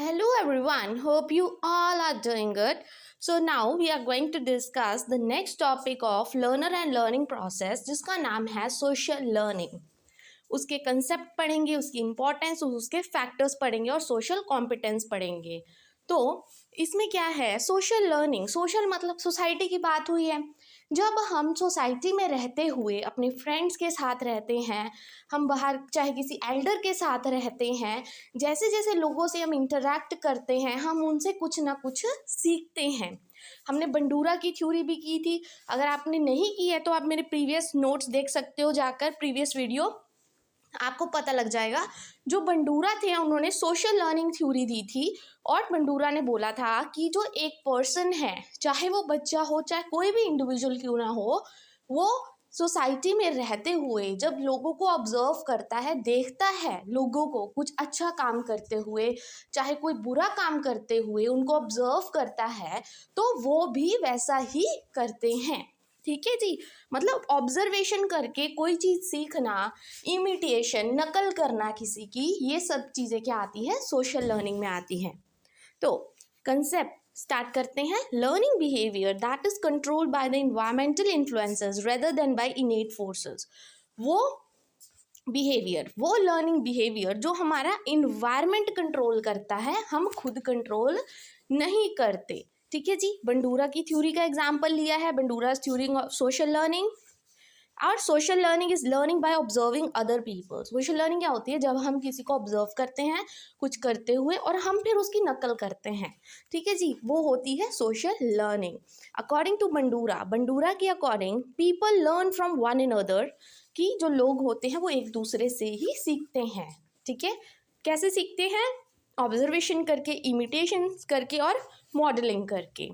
Hello everyone, hope you all are doing good. So now we are going to discuss the next topic of learner and learning process जिसका नाम है social learning. उसके concept पढ़ेंगे, उसकी importance, उसके factors पढ़ेंगे और social competence पढ़ेंगे. तो इसमें क्या है, सोशल लर्निंग. सोशल मतलब सोसाइटी की बात हुई है. जब हम सोसाइटी में रहते हुए अपने फ्रेंड्स के साथ रहते हैं, हम बाहर चाहे किसी एल्डर के साथ रहते हैं, जैसे जैसे लोगों से हम इंटरेक्ट करते हैं, हम उनसे कुछ ना कुछ सीखते हैं. हमने बंडूरा की थ्योरी भी की थी. अगर आपने नहीं की है तो आप मेरे प्रीवियस नोट्स देख सकते हो जाकर, प्रीवियस वीडियो आपको पता लग जाएगा. जो बंडूरा थे उन्होंने सोशल लर्निंग थ्योरी दी थी और बंडूरा ने बोला था कि जो एक पर्सन है, चाहे वो बच्चा हो चाहे कोई भी इंडिविजुअल क्यों ना हो, वो सोसाइटी में रहते हुए जब लोगों को ऑब्जर्व करता है, देखता है लोगों को कुछ अच्छा काम करते हुए चाहे कोई बुरा काम करते हुए, उनको ऑब्जर्व करता है तो वो भी वैसा ही करते हैं. ठीक है जी. मतलब ऑब्जर्वेशन करके कोई चीज़ सीखना, इमिटेशन, नकल करना किसी की, ये सब चीज़ें क्या आती है, सोशल लर्निंग में आती हैं. तो कंसेप्ट स्टार्ट करते हैं. Learning behaviour that is controlled by the environmental influences rather than by innate forces. वो बिहेवियर, वो लर्निंग बिहेवियर जो हमारा इन्वायरमेंट कंट्रोल करता है, हम खुद कंट्रोल नहीं करते. ठीक है जी. बंडूरा की थ्योरी का एग्जाम्पल लिया है, Bandura theory of social learning. और social learning is learning by observing other people. Social learning क्या होती है, जब हम किसी को ऑब्जर्व करते हैं कुछ करते हुए और हम फिर उसकी नकल करते हैं. ठीक है जी, वो होती है social learning. According to Bandura, Bandura के according people learn from one another, कि जो लोग होते हैं वो एक दूसरे से ही सीखते हैं. ठीक है. कैसे सीखते हैं? ऑब्जर्वेशन करके, इमिटेशन करके और मॉडलिंग करके.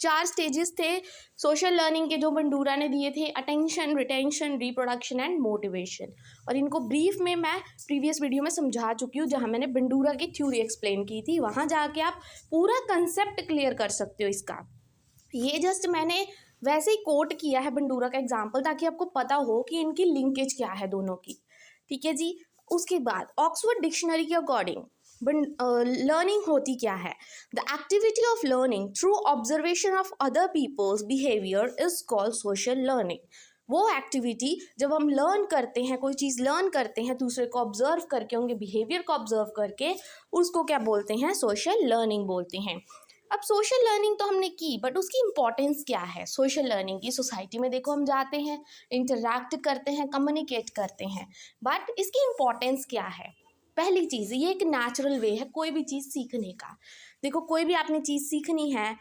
4 स्टेजेस थे सोशल लर्निंग के जो बंडूरा ने दिए थे: attention, retention, reproduction and motivation. और इनको ब्रीफ में मैं प्रीवियस वीडियो में समझा चुकी हूँ, जहाँ मैंने बंडूरा की थ्योरी एक्सप्लेन की थी. वहाँ जाके आप पूरा कंसेप्ट क्लियर कर सकते हो इसका. ये जस्ट मैंने वैसे ही कोट किया है बंडूरा का एग्जाम्पल, ताकि आपको पता हो कि इनकी लिंकेज क्या है दोनों की. ठीक है जी. उसके बाद ऑक्सफोर्ड डिक्शनरी के अकॉर्डिंग लर्निंग होती क्या है? The activity of learning through observation of other peoples behaviour is called social learning. वो एक्टिविटी जब हम लर्न करते हैं, कोई चीज़ लर्न करते हैं दूसरे को ऑब्जर्व करके, उनके बिहेवियर को ऑब्जर्व करके, उसको क्या बोलते हैं? सोशल लर्निंग बोलते हैं. अब सोशल लर्निंग तो हमने की, बट उसकी इंपॉर्टेंस क्या है सोशल लर्निंग की? सोसाइटी में देखो हम जाते हैं, इंटरैक्ट करते हैं, कम्युनिकेट करते हैं, बट इसकी इंपॉर्टेंस क्या है? पहली चीज़, ये एक नेचुरल वे है कोई भी चीज़ सीखने का. देखो, कोई भी आपने चीज़ सीखनी है,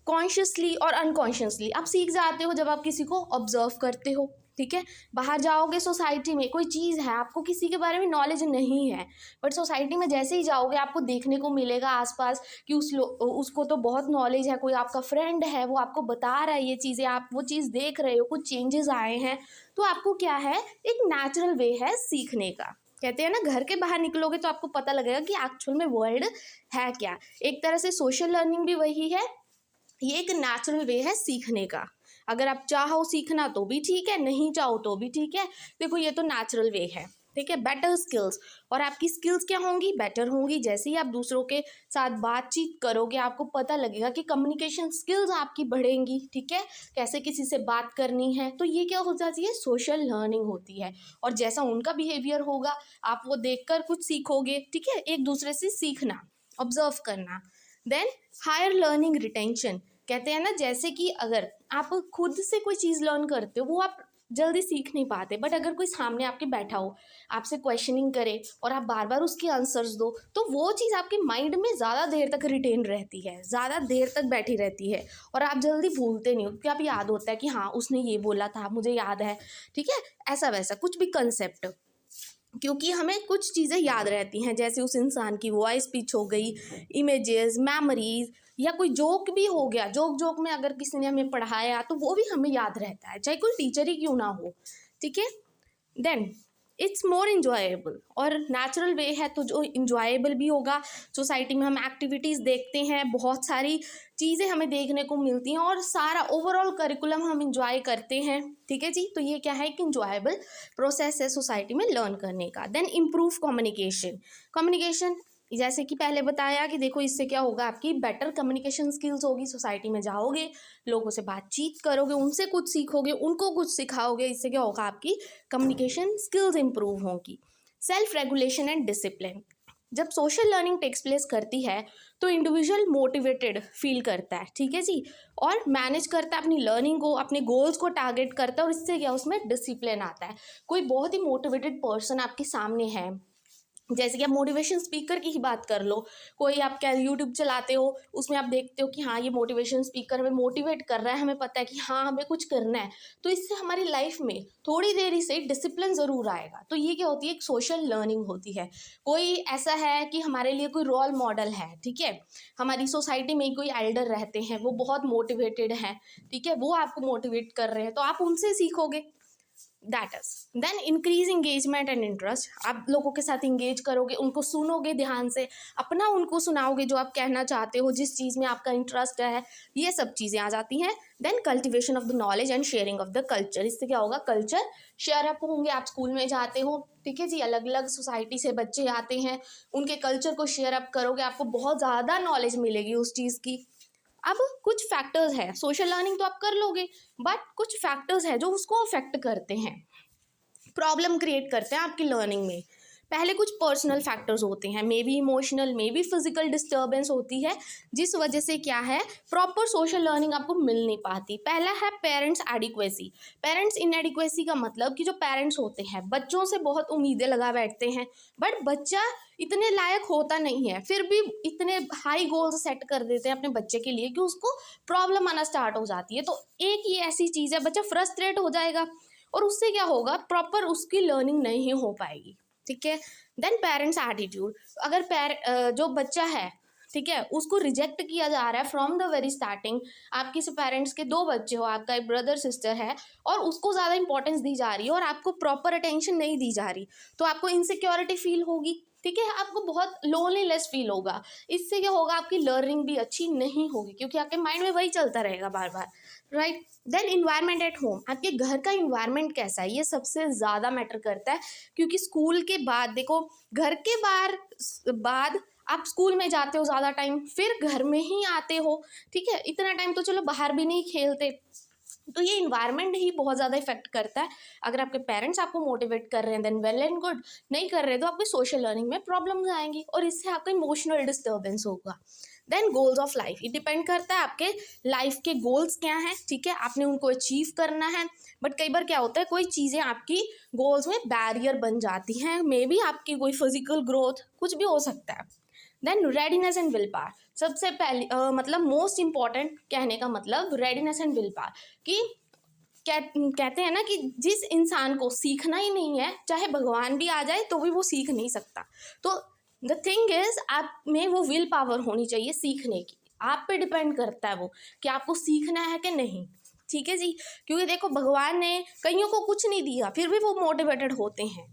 कॉन्शियसली और अनकॉन्शियसली आप सीख जाते हो जब आप किसी को ऑब्जर्व करते हो. ठीक है. बाहर जाओगे सोसाइटी में, कोई चीज़ है, आपको किसी के बारे में नॉलेज नहीं है, बट सोसाइटी में जैसे ही जाओगे आपको देखने को मिलेगा आसपास कि उसको तो बहुत नॉलेज है, कोई आपका फ्रेंड है वो आपको बता रहा है ये चीज़ें, आप वो चीज़ देख रहे हो, कुछ चेंजेस आए हैं, तो आपको क्या है, एक नेचुरल वे है सीखने का. कहते हैं ना, घर के बाहर निकलोगे तो आपको पता लगेगा कि एक्चुअल में वर्ल्ड है क्या. एक तरह से सोशल लर्निंग भी वही है. ये एक नेचुरल वे है सीखने का. अगर आप चाहो सीखना तो भी ठीक है, नहीं चाहो तो भी ठीक है. देखो, ये तो नेचुरल वे है. ठीक है. बेटर स्किल्स, और आपकी स्किल्स क्या होंगी? बेटर होंगी. जैसे ही आप दूसरों के साथ बातचीत करोगे आपको पता लगेगा कि कम्युनिकेशन स्किल्स आपकी बढ़ेंगी. ठीक है. कैसे किसी से बात करनी है, तो ये क्या हो जाती है? सोशल लर्निंग होती है. और जैसा उनका बिहेवियर होगा आप वो देखकर कुछ सीखोगे. ठीक है. एक दूसरे से सीखना, ऑब्जर्व करना. Then higher learning retention. कहते हैं ना, जैसे कि अगर आप खुद से कोई चीज़ लर्न करते हो वो आप जल्दी सीख नहीं पाते, बट अगर कोई सामने आपके बैठा हो, आपसे क्वेश्चनिंग करे और आप बार बार उसके आंसर्स दो, तो वो चीज़ आपके माइंड में ज़्यादा देर तक रिटेन रहती है, ज़्यादा देर तक बैठी रहती है, और आप जल्दी भूलते नहीं हो, क्योंकि आप याद होता है कि हाँ उसने ये बोला था, मुझे याद है. ठीक है. ऐसा वैसा कुछ भी कंसेप्ट, क्योंकि हमें कुछ चीज़ें याद रहती हैं, जैसे उस इंसान की वॉइस पिच हो गई, इमेजेस, मेमोरीज, या कोई जोक भी हो गया. जोक में अगर किसी ने हमें पढ़ाया तो वो भी हमें याद रहता है, चाहे कोई टीचर ही क्यों ना हो. ठीक है. देन इट्स मोर इंजॉयबल, और नेचुरल वे है तो जो इंजॉयबल भी होगा. सोसाइटी में हम एक्टिविटीज़ देखते हैं, बहुत सारी चीज़ें हमें देखने को मिलती हैं, और सारा ओवरऑल करिकुलम हम इंजॉय करते हैं. ठीक है जी. तो ये क्या है, कि इंजॉयबल प्रोसेस है सोसाइटी में लर्न करने का. Then improve communication. जैसे कि पहले बताया कि देखो इससे क्या होगा, आपकी बेटर कम्युनिकेशन स्किल्स होगी, सोसाइटी में जाओगे, लोगों से बातचीत करोगे, उनसे कुछ सीखोगे, उनको कुछ सिखाओगे, इससे क्या होगा, आपकी कम्युनिकेशन स्किल्स इंप्रूव होगी। सेल्फ रेगुलेशन एंड डिसिप्लिन, जब सोशल लर्निंग टेक्स प्लेस करती है तो इंडिविजुअल मोटिवेटेड फील करता है, ठीक है जी, और मैनेज करता है अपनी लर्निंग को, अपने गोल्स को टारगेट करता है, और इससे क्या उसमें डिसिप्लिन आता है। कोई बहुत ही मोटिवेटेड पर्सन आपके सामने है, जैसे कि आप मोटिवेशन स्पीकर की ही बात कर लो, कोई आप क्या यूट्यूब चलाते हो, उसमें आप देखते हो कि हाँ ये मोटिवेशन स्पीकर हमें मोटिवेट कर रहा है, हमें पता है कि हाँ हमें कुछ करना है, तो इससे हमारी लाइफ में थोड़ी देरी से डिसिप्लिन ज़रूर आएगा। तो ये क्या होती है, एक सोशल लर्निंग होती है। कोई ऐसा है कि हमारे लिए कोई रोल मॉडल है, ठीक है, हमारी सोसाइटी में कोई एल्डर रहते हैं, वो बहुत मोटिवेटेड हैं, ठीक है, वो आपको मोटिवेट कर रहे हैं, तो आप उनसे सीखोगे। That is then increase engagement and interest, आप लोगों के साथ इंगेज करोगे, उनको सुनोगे ध्यान से, अपना उनको सुनाओगे जो आप कहना चाहते हो, जिस चीज़ में आपका इंटरेस्ट है, ये सब चीज़ें आ जाती हैं। Then cultivation of the knowledge and sharing of the culture, इससे क्या होगा, कल्चर शेयर अप होंगे। आप स्कूल में जाते हो, ठीक है जी, अलग अलग सोसाइटी से बच्चे आते हैं, उनके कल्चर को शेयर अप करोगे, आपको बहुत ज़्यादा नॉलेज मिलेगी उस चीज़ की। अब कुछ फैक्टर्स हैं, सोशल लर्निंग तो आप कर लोगे, बट कुछ फैक्टर्स हैं जो उसको अफेक्ट करते हैं, प्रॉब्लम क्रिएट करते हैं आपकी लर्निंग में। पहले कुछ पर्सनल फैक्टर्स होते हैं, may be emotional, may be physical disturbance होती है, जिस वजह से क्या है, प्रॉपर सोशल लर्निंग आपको मिल नहीं पाती। पहला है पेरेंट्स एडिक्वेसी। पेरेंट्स इनएडिक्वेसी का मतलब कि जो पेरेंट्स होते हैं बच्चों से बहुत उम्मीदें लगा बैठते हैं, बट बच्चा इतने लायक होता नहीं है, फिर भी इतने हाई गोल्स सेट कर देते हैं अपने बच्चे के लिए कि उसको प्रॉब्लम आना स्टार्ट हो जाती है। तो एक ये ऐसी चीज़ है, बच्चा फ्रस्ट्रेट हो जाएगा और उससे क्या होगा, प्रॉपर उसकी लर्निंग नहीं हो पाएगी, ठीक है। देन पेरेंट्स एटीट्यूड, अगर जो बच्चा है, ठीक है, उसको रिजेक्ट किया जा रहा है फ्रॉम द वेरी स्टार्टिंग, आपके से पेरेंट्स के 2 बच्चे हो, आपका एक ब्रदर सिस्टर है, और उसको ज़्यादा इंपॉर्टेंस दी जा रही है और आपको प्रॉपर अटेंशन नहीं दी जा रही, तो आपको इनसिक्योरिटी फील होगी, ठीक है, आपको बहुत लोनलीनेस फील होगा। इससे क्या होगा, आपकी लर्निंग भी अच्छी नहीं होगी, क्योंकि आपके माइंड में वही चलता रहेगा बार बार, right. Then environment at home, आपके घर का इन्वायरमेंट कैसा है, ये सबसे ज़्यादा मैटर करता है, क्योंकि स्कूल के बाद देखो, घर के बाद आप स्कूल में जाते हो ज़्यादा टाइम, फिर घर में ही आते हो, ठीक है, इतना टाइम तो चलो बाहर भी नहीं खेलते, तो ये इन्वायरमेंट ही बहुत ज़्यादा इफेक्ट करता है। अगर आपके पेरेंट्स आपको मोटिवेट कर रहे हैं देन वेल एंड गुड, नहीं कर रहे तो आपकी सोशल लर्निंग में प्रॉब्लम्स आएंगी और इससे आपका इमोशनल डिस्टर्बेंस होगा। देन गोल्स ऑफ लाइफ, ये डिपेंड करता है आपके लाइफ के गोल्स क्या हैं, ठीक है, आपने उनको अचीव करना है, बट कई बार क्या होता है, कोई चीज़ें आपकी गोल्स में बैरियर बन जाती हैं, मे बी आपकी कोई फिजिकल ग्रोथ, कुछ भी हो सकता है। Then readiness and will power, सबसे पहले मतलब मोस्ट इंपॉर्टेंट कहने का मतलब रेडीनेस एंड विल पावर, कि कहते हैं ना कि जिस इंसान को सीखना ही नहीं है, चाहे भगवान भी आ जाए तो भी वो सीख नहीं सकता। तो द थिंग इज, आप में वो विल पावर होनी चाहिए सीखने की, आप पे डिपेंड करता है वो कि आपको सीखना है कि नहीं, ठीक है जी। क्योंकि देखो भगवान ने कईयों को कुछ नहीं दिया, फिर भी वो मोटिवेटेड होते हैं,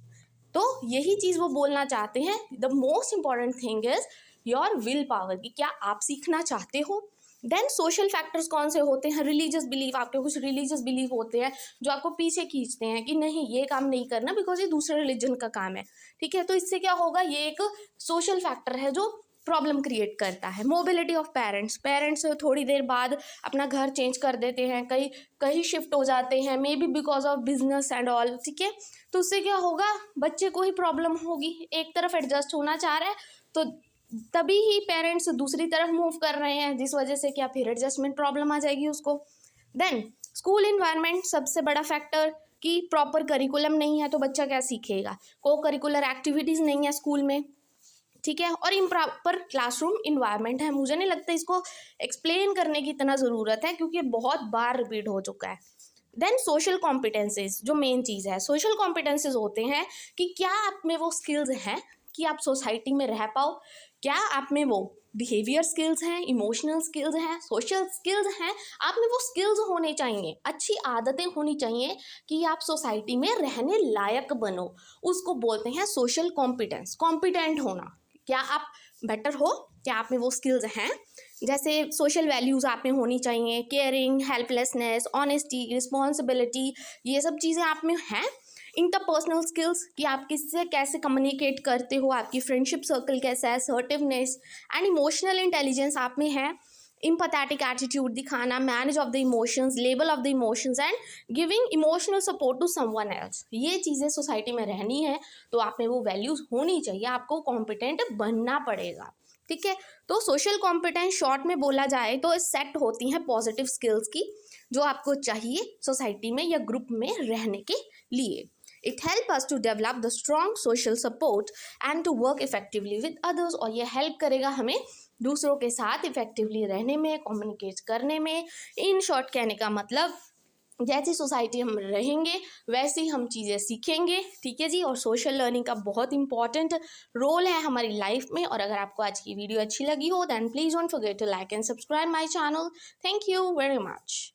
तो यही चीज़ वो बोलना चाहते हैं, the most important thing is your will power, कि क्या आप सीखना चाहते हो। देन सोशल फैक्टर्स कौन से होते हैं, रिलीजियस बिलीफ, आपके कुछ रिलीजियस बिलीफ होते हैं जो आपको पीछे खींचते हैं कि नहीं ये काम नहीं करना बिकॉज ये दूसरे रिलीजन का काम है, ठीक है, तो इससे क्या होगा, ये एक सोशल फैक्टर है जो प्रॉब्लम क्रिएट करता है। मोबिलिटी ऑफ पेरेंट्स थोड़ी देर बाद अपना घर चेंज कर देते हैं, कहीं शिफ्ट हो जाते हैं, may be because of business and all, ठीक है, तो उससे क्या होगा, बच्चे को ही प्रॉब्लम होगी, एक तरफ एडजस्ट होना चाह रहा है तो तभी ही पेरेंट्स दूसरी तरफ मूव कर रहे हैं, जिस वजह से क्या फिर एडजस्टमेंट प्रॉब्लम आ जाएगी उसको। देन स्कूल इन्वायरमेंट, सबसे बड़ा फैक्टर कि प्रॉपर करिकुलम नहीं है तो बच्चा क्या सीखेगा, को करिकुलर एक्टिविटीज़ नहीं है स्कूल में, ठीक है, और इम्प्रॉपर क्लासरूम इन्वायरमेंट है। मुझे नहीं लगता इसको एक्सप्लेन करने की इतना ज़रूरत है क्योंकि बहुत बार रिपीट हो चुका है। देन सोशल कॉम्पिटेंसेज, जो मेन चीज़ है, सोशल कॉम्पिटेंसेज होते हैं कि क्या आप में वो स्किल्स हैं कि आप सोसाइटी में रह पाओ, क्या आप में वो बिहेवियर स्किल्स हैं, इमोशनल स्किल्स हैं, सोशल स्किल्स हैं, आप में वो स्किल्स होने चाहिए, अच्छी आदतें होनी चाहिए कि आप सोसाइटी में रहने लायक बनो, उसको बोलते हैं सोशल कॉम्पिटेंस, कॉम्पिटेंट होना, क्या आप बेटर हो, क्या आप में वो स्किल्स हैं। जैसे सोशल वैल्यूज़ आप में होनी चाहिए, केयरिंग, हेल्पलेसनेस, ऑनेस्टी, रिस्पॉन्सिबिलिटी, ये सब चीज़ें आप में हैं। इंटरपर्सनल स्किल्स कि आप किससे कैसे कम्युनिकेट करते हो, आपकी फ्रेंडशिप सर्कल कैसा है, असर्टिवनेस एंड इमोशनल इंटेलिजेंस आप में है, empathetic एटीट्यूड दिखाना, manage of the emotions, level of the emotions and giving emotional support to someone else. ये चीज़ें सोसाइटी में रहनी है तो आप में वो वैल्यूज़ होनी चाहिए, आपको कॉम्पिटेंट बनना पड़ेगा। ठीक है, तो सोशल कॉम्पिटेंस शॉर्ट में बोला जाए तो सेट होती हैं पॉजिटिव स्किल्स की जो आपको चाहिए सोसाइटी में या ग्रुप में रहने के लिए। It help us to develop the strong social support and to work effectively with others, और ये हेल्प करेगा हमें दूसरों के साथ इफेक्टिवली रहने में, कम्युनिकेट करने में। इन शॉर्ट कहने का मतलब जैसी सोसाइटी हम रहेंगे वैसी हम चीज़ें सीखेंगे। ठीक है जी, और सोशल लर्निंग का बहुत इंपॉर्टेंट रोल है हमारी लाइफ में। और अगर आपको आज की वीडियो अच्छी लगी हो then please don't forget to like and subscribe my channel. Thank you very much.